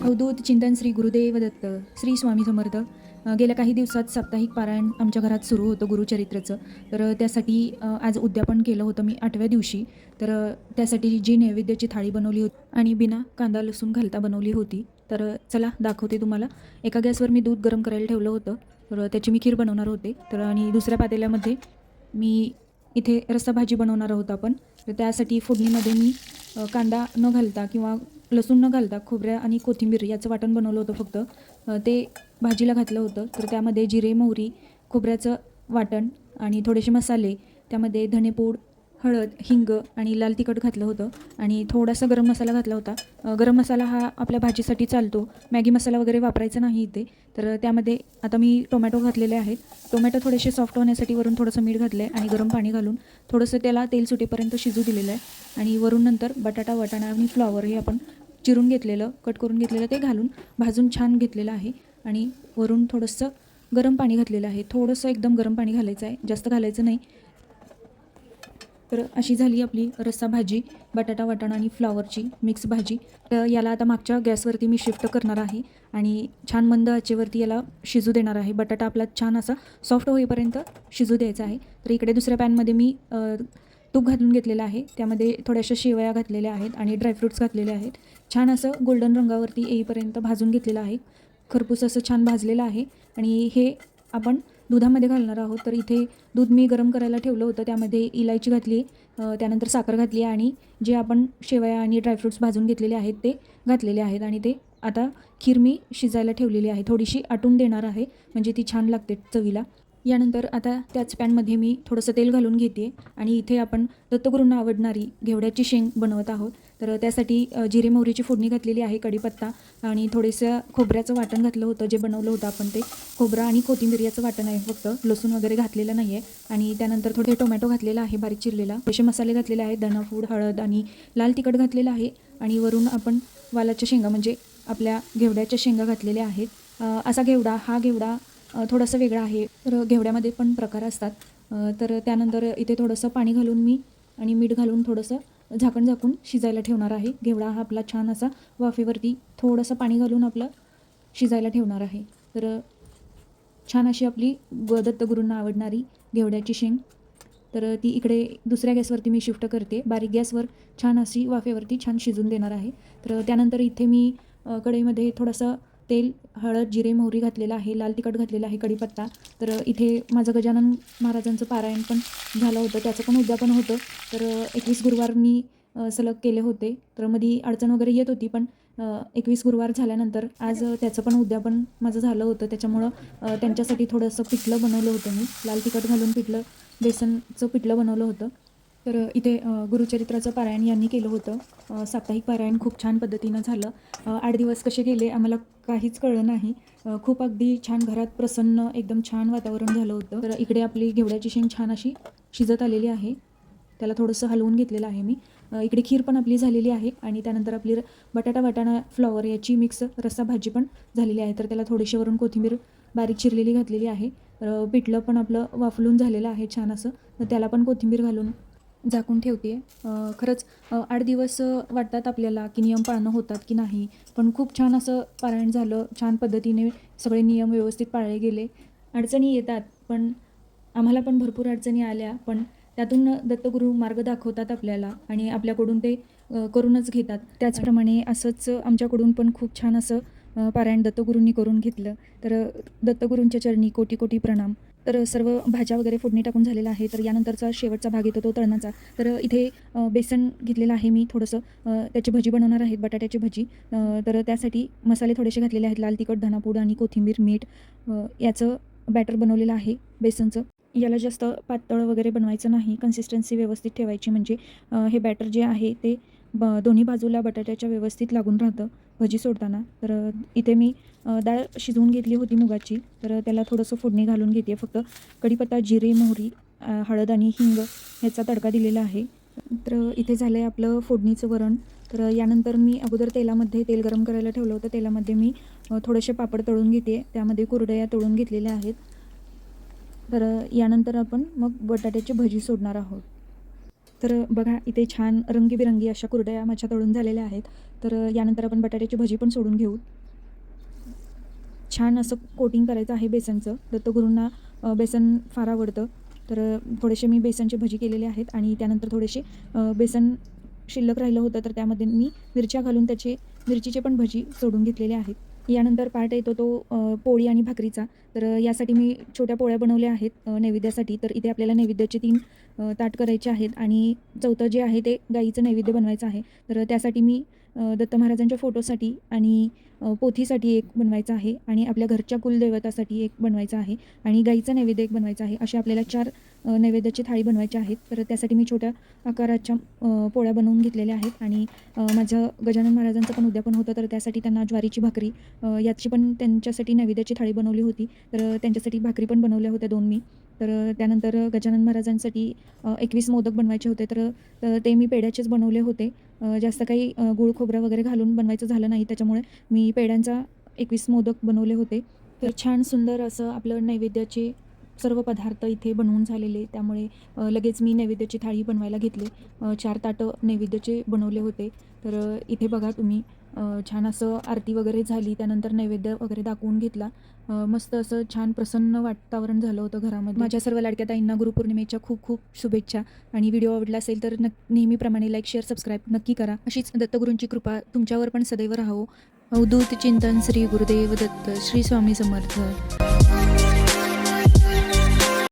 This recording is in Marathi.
अवधूत चिंतन श्री गुरुदेव दत्त श्री स्वामी समर्थ. गेल्या काही दिवसात साप्ताहिक पारायण आमच्या घरात सुरू होतं गुरुचरित्राचं. तर त्यासाठी आज उद्यापन केलं होतं मी 8व्या दिवशी. तर त्यासाठी जी नैवेद्याची थाळी बनवली होती आणि बिना कांदा लसूण घालता बनवली होती. तर चला दाखवते तुम्हाला. एका गॅसवर मी दूध गरम करायला ठेवलं होतं. तर त्याची मी खीर बनवणार होते. तर आणि दुसऱ्या पातेल्यामध्ये मी इथे रस्सा भाजी बनवणार आहोत आपण. तर त्यासाठी फोडणीमध्ये मी कांदा न घालता किंवा लसूण न घालता खोबऱ्या आणि कोथिंबीर याचं वाटण बनवलं होतं फक्त. ते भाजीला घातलं होतं. तर त्यामध्ये जिरे मोहरी खोबऱ्याचं वाटण आणि थोडेसे मसाले, त्यामध्ये धनेपूड, हळद, हिंग आणि लाल तिखट घातलं होतं आणि थोडासा गरम मसाला घातला होता. गरम मसाला हा आपल्या भाजीसाठी चालतो, मॅगी मसाला वगैरे वापरायचा नाही इथे. तर त्यामध्ये आता मी टोमॅटो घातलेले आहेत. टोमॅटो थोडेसे सॉफ्ट होण्यासाठी वरून थोडंसं मीठ घातलं आहे आणि गरम पाणी घालून थोडंसं त्याला तेल सुटेपर्यंत शिजू दिलेलं आहे. आणि वरून नंतर बटाटा, वाटाणा आणि फ्लॉवर हे आपण चिरून घेतलेलं, कट करून घेतलेलं ते घालून भाजून छान घेतलेलं आहे. आणि वरून थोडंसं गरम पाणी घातलेलं आहे. थोडंसं एकदम गरम पाणी घालायचं आहे, जास्त घालायचं नाही. तर अशी झाली आपली रस्सा भाजी, बटाटा, वाटाणा आणि फ्लॉवरची मिक्स भाजी. तर याला आता मागच्या गॅसवरती मी शिफ्ट करणार आहे आणि छान मंद आचेवरती याला शिजू देणार आहे. बटाटा आपला छान असा सॉफ्ट होईपर्यंत शिजू द्यायचा आहे. तर इकडे दुसऱ्या पॅनमध्ये मी तूप घालून घेतलेलं आहे. त्यामध्ये थोड्याशा शेवया घातलेल्या आहेत आणि ड्रायफ्रूट्स घातलेले आहेत. छान असं गोल्डन रंगावरती येईपर्यंत भाजून घेतलेलं आहे. खरपूस असं छान भाजलेलं आहे आणि हे आपण दुधामध्ये घालणार आहोत. तर इथे दूध मी गरम करायला ठेवलं होतं, त्यामध्ये इलायची घातली, त्यानंतर साखर घातली आणि जे आपण शेवया आणि ड्रायफ्रूट्स भाजून घेतलेले आहेत ते घातलेले आहेत. आणि ते आता खीर मी शिजायला ठेवलेली आहे. थोडीशी आटून देणार आहे म्हणजे ती छान लागते चवीला. यानंतर आता त्याच पॅनमध्ये मी थोडंसं तेल घालून घेते आणि इथे आपण दत्तगुरूंना आवडणारी घेवड्याची शेंग बनवत आहोत. तर त्यासाठी जिरे मोहरीची फोडणी घातलेली आहे, कढीपत्ता आणि थोडंसं खोबऱ्याचं वाटण घातलं होतं, जे बनवलं होतं आपण ते खोबरा आणि कोथिंबीर याचं वाटण आहे, फक्त लसूण वगैरे घातलेलं नाही आहे. आणि त्यानंतर थोडे टोमॅटो घातलेला आहे बारीक चिरलेला, थोडेसे मसाले घातलेले आहेत, धनापूड, हळद आणि लाल तिखट घातलेलं आहे. आणि वरून आपण वालाच्या शेंगा म्हणजे आपल्या घेवड्याच्या शेंगा घातलेल्या आहेत. असा घेवडा, हा घेवडा थोडासा वेगळा आहे. तर घेवड्यामध्ये पण प्रकार असतात. तर त्यानंतर इथे थोडंसं पाणी घालून मी आणि मीठ घालून थोडंसं झाकून शिजायला ठेवणार आहे. घेवडा हा आपला छान असा वाफेवरती थोडंसं पाणी घालून आपलं शिजायला ठेवणार आहे. तर छान अशी आपली दत्तगुरूंना आवडणारी घेवड्याची शेंग. तर ती इकडे दुसऱ्या गॅसवरती मी शिफ्ट करते. बारीक गॅसवर छान अशी वाफेवरती छान शिजून देणार आहे. तर त्यानंतर इथे मी कढईमध्ये थोडंसं तेल, हळद, जिरे मोहरी घातलेलं आहे, लाल तिखट घातलेलं आहे, कढीपत्ता. तर इथे माझं गजानन महाराजांचं पारायण पण झालं होतं, त्याचं पण उद्यापन होतं. तर 21 गुरुवार मी सलग केले होते. तर मध्ये अडचण वगैरे येत होती, पण 21 गुरुवार झाल्यानंतर आज त्याचं पण उद्यापन माझं झालं होतं. त्याच्यामुळं त्यांच्यासाठी थोडंसं पिठलं बनवलं होतं मी, लाल तिखट घालून पिठलं, बेसनचं पिठलं बनवलं होतं. तर इथे गुरुचरित्राचं पारायण यांनी केलं होतं. साप्ताहिक पारायण खूप छान पद्धतीनं झालं. 8 दिवस कसे गेले आम्हाला काहीच कळलं नाही. खूप अगदी छान घरात प्रसन्न एकदम छान वातावरण झालं होतं. तर इकडे आपली घेवड्याची शेंग छान अशी शिजत आलेली आहे. त्याला थोडंसं हलवून घेतलेलं आहे मी. इकडे खीर पण आपली झालेली आहे आणि त्यानंतर आपली बटाटा, वाटाणा, फ्लॉवर याची मिक्स रस्सा भाजी पण झालेली आहे. तर त्याला थोडीशी वरून कोथिंबीर बारीक चिरलेली घातलेली आहे. पिठलं पण आपलं वाफलून झालेलं आहे छान असं. तर त्याला पण कोथिंबीर घालून झाकून ठेवते. खरंच 8 दिवस वाटतात आपल्याला की नियम पाळणं होतात की नाही, पण खूप छान असं पारायण झालं. छान पद्धतीने सगळे नियम व्यवस्थित पाळले गेले. अडचणी येतात, पण आम्हाला पण भरपूर अडचणी आल्या, पण त्यातून दत्तगुरू मार्ग दाखवतात आपल्याला आणि आपल्याकडून ते करूनच घेतात. त्याचप्रमाणे असंच आमच्याकडून पण खूप छान असं पारायण दत्तगुरूंनी करून घेतलं. तर दत्तगुरूंच्या चरणी कोटी कोटी प्रणाम. तर सर्व भाज्या वगैरे फोडणी टाकून झालेला आहे. तर यानंतरचा शेवटचा भाग येतो तो तळणाचा. तर इथे बेसन घेतलेलं आहे मी थोडंसं, त्याची भजी बनवणार आहेत, बटाट्याची भजी. तर त्यासाठी मसाले थोडेसे घातलेले आहेत, लाल तिखट, धनापूड आणि कोथिंबीर, मीठ याचं बॅटर बनवलेलं आहे बेसनचं. याला जास्त पातळ वगैरे बनवायचं नाही, कन्सिस्टन्सी व्यवस्थित ठेवायची म्हणजे हे बॅटर जे आहे ते दोन्ही बाजूला बटाट्याच्या व्यवस्थित लागून राहतं भजी सोडताना. तर इथे मी डाळ शिजवून घेतली होती मुगाची. तर त्याला थोडंसं फोडणी घालून घेते, फक्त कढीपत्ता, जिरे मोहरी, हळद आणि हिंग ह्याचा तडका दिलेला आहे. तर इथे झालं आहे आपलं फोडणीचं वरण. तर यानंतर मी अगोदर तेलामध्ये तेल गरम करायला ठेवलं होतं, तेलामध्ये मी थोडेसे पापड तळून घेते, त्यामध्ये कुरडया तळून घेतलेल्या आहेत. तर यानंतर आपण मग बटाट्याची भजी सोडणार आहोत. तर बघा इथे छान रंगीबिरंगी अशा कुरडया माझ्या तळून झालेल्या आहेत. तर यानंतर आपण बटाट्याची भजी पण सोडून घेऊ. छान असं कोटिंग करायचं आहे बेसनचं. दत्तगुरूंना बेसन फार आवडतं. तर थोडेसे मी बेसनची भजी केलेले आहेत आणि त्यानंतर थोडेसे बेसन शिल्लक राहिलं होतं, तर त्यामध्ये मी मिरच्या घालून त्याचे मिरचीचे पण भजी सोडून घेतलेले आहेत. यानंतर पार्ट येतो तो पोळी आणि भाकरीचा. तर यासाठी मी छोट्या पोळ्या बनवल्या आहेत नैवेद्यासाठी. तर इथे आपल्याला नैवेद्याचे 3 ताट करायचे आहेत आणि चौथं जे आहे ते गाईचं नैवेद्य बनवायचं आहे. तर त्यासाठी मी दत्त महाराजांच्या फोटोसाठी आणि पोथीसाठी एक बनवायचा आहे आणि आपल्या घरच्या कुलदैवतासाठी एक बनवायचा आहे आणि गाईचा नैवेद्य एक बनवायचा आहे. असे आपल्याला 4 नैवेद्याची थाळी बनवायची आहेत. तर त्यासाठी मी छोट्या आकाराच्या पोळ्या बनवून घेतलेल्या आहेत आणि माझं गजानन महाराजांचं पण उद्यापन होतं, तर त्यासाठी त्यांना ज्वारीची भाकरी याची पण त्यांच्यासाठी नैवेद्याची थाळी बनवली होती. तर त्यांच्यासाठी भाकरी पण बनवल्या होत्या 2 मी. तर त्यानंतर गजानन महाराजांसाठी 21 मोदक बनवायचे होते. तर ते मी पेढ्याचेच बनवले होते. जास्त काही गूळ खोबरं वगैरे घालून बनवायचं झालं नाही, त्याच्यामुळे मी पेढ्यांचा 21 मोदक बनवले होते. तर छान सुंदर असं आपलं नैवेद्याचे सर्व पदार्थ इथे बनवून झालेले. त्यामुळे लगेच मी नैवेद्याची थाळी बनवायला घेतली. 4 ताटं नैवेद्याचे बनवले होते. तर इथे बघा तुम्ही छान असं आरती वगैरे झाली. त्यानंतर नैवेद्य वगैरे दाखवून घेतला. मस्त असं छान प्रसन्न वातावरण झालं होतं घरामध्ये. माझ्या सर्व लाडक्या ताईंना गुरुपौर्णिमेच्या खूप खूप शुभेच्छा. आणि व्हिडिओ आवडला असेल तर नेहमीप्रमाणे लाईक, शेअर, सबस्क्राईब नक्की करा. अशीच दत्तगुरूंची कृपा तुमच्यावर पण सदैव राहो. अवधूत चिंतन श्री गुरुदेव दत्त. श्री स्वामी समर्थ.